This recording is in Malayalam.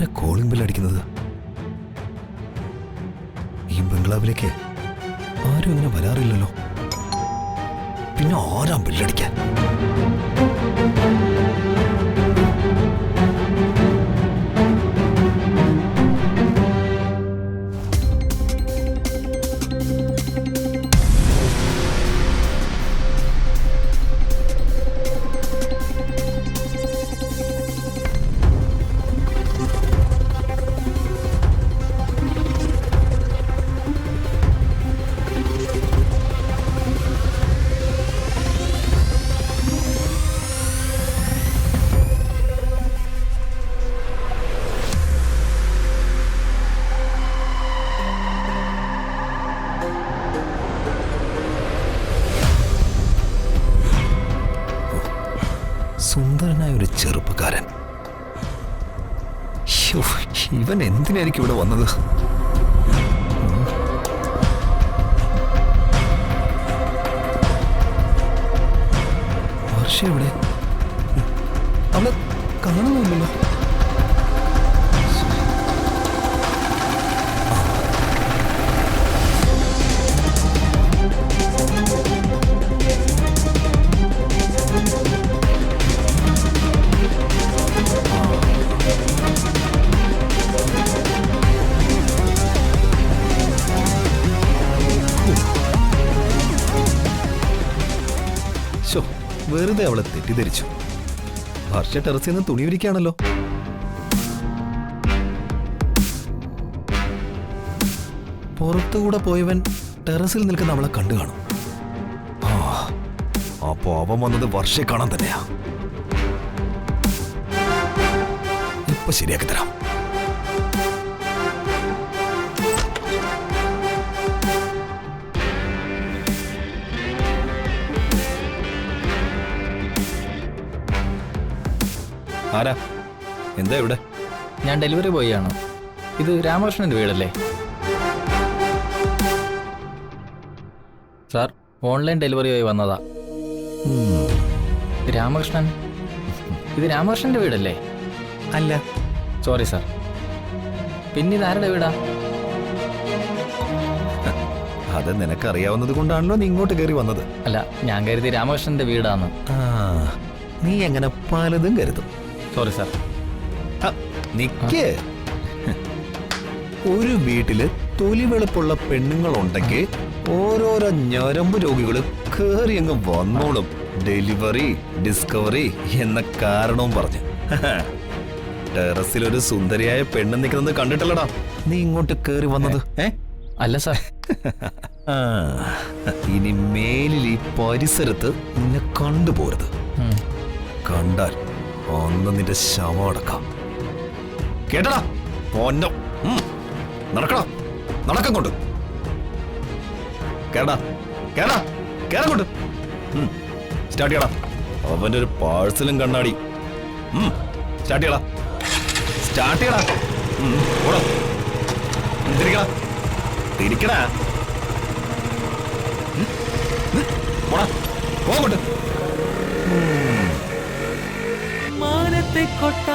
ആരാ കോളിംഗ് ബെൽ അടിക്കുന്നത്? ഈ ബംഗ്ലാവിലേക്ക് ആരും ഇങ്ങനെ വരാറില്ലല്ലോ. പിന്നെ ആരാ ബെല്ലടിക്കാൻ? സുന്ദരനായ ഒരു ചെറുപ്പക്കാരൻ. ഇവൻ എന്തിനായിരിക്കും ഇവിടെ വന്നത്? വർഷ എവിടെ? അവളെ കാണുന്നില്ലല്ലോ. വെറുതെ അവളെ തെറ്റിദ്ധരിച്ചു. വർഷ ടെറസിൽ നിന്ന് തുണി വിരിക്കാണല്ലോ. പുറത്തുകൂടെ പോയവൻ ടെറസിൽ നിൽക്കുന്ന അവളെ കണ്ടു കാണും. അപ്പോ അവൻ വന്നത് വർഷയെ കാണാൻ തന്നെയാ. ഇപ്പൊ ശരിയാക്കി തരാം. ആരാ? എന്താ ഇവിടെ? ഞാൻ ഡെലിവറി ബോയ് ആണ്. ഇത് രാമകൃഷ്ണന്റെ വീടല്ലേ സാർ? ഓൺലൈൻ ഡെലിവറി ആയി വന്നതാ. രാമകൃഷ്ണൻ, ഇത് രാമകൃഷ്ണന്റെ വീടല്ലേ? അല്ല. Sorry sir. പിന്നെ ഇത് ആരുടെ വീടാ? അത് നിനക്കറിയാവുന്നത് കൊണ്ടാണല്ലോ നീ ഇങ്ങോട്ട് കയറി വന്നത്. അല്ല, ഞാൻ കരുതി രാമകൃഷ്ണന്റെ വീടാന്ന്. നീ എങ്ങനെ പലതും കരുതും. Sorry sir. നിക്ക്. ഒരു വീട്ടില് തൊലി വെളുപ്പുള്ള പെണ്ണുങ്ങളുണ്ടെങ്കിൽ ഓരോരോ ഞരമ്പ് രോഗികൾ കേറി അങ്ങ് വന്നോളും. ഡെലിവറി, ഡിസ്കവറി എന്ന കാരണവും പറഞ്ഞ്. ടെറസിലൊരു സുന്ദരിയായ പെണ്ണ് നിൽക്കുന്നത് കണ്ടിട്ടല്ലടാ നീ ഇങ്ങോട്ട് കേറി വന്നത്. അല്ല സാർ. ഇനി മേലിൽ ഈ പരിസരത്ത് നിന്നെ കണ്ടുപോരുത്. കണ്ടാൽ അന്ന് നിന്റെ ശവം അടക്കാം. കേട്ടടാ? പൊന്നോ, നടക്കടാ, നടക്കങ്ങോട്ട്. കേടാ, കേടാ, കേറങ്ങോട്ട്. സ്റ്റാർട്ട് ചെയ്യടാ. അവന്റെ ഒരു പാഴ്സലും കണ്ണാടി. സ്റ്റാർട്ട് ചെയ്യടാ, സ്റ്റാർട്ട് ചെയ്യടാ. ഓടാ, തിരിക്കടാ, തിരിക്കടാ. ഓടാ, പോകട്ടെ. മാനത്തെ കൊട്ട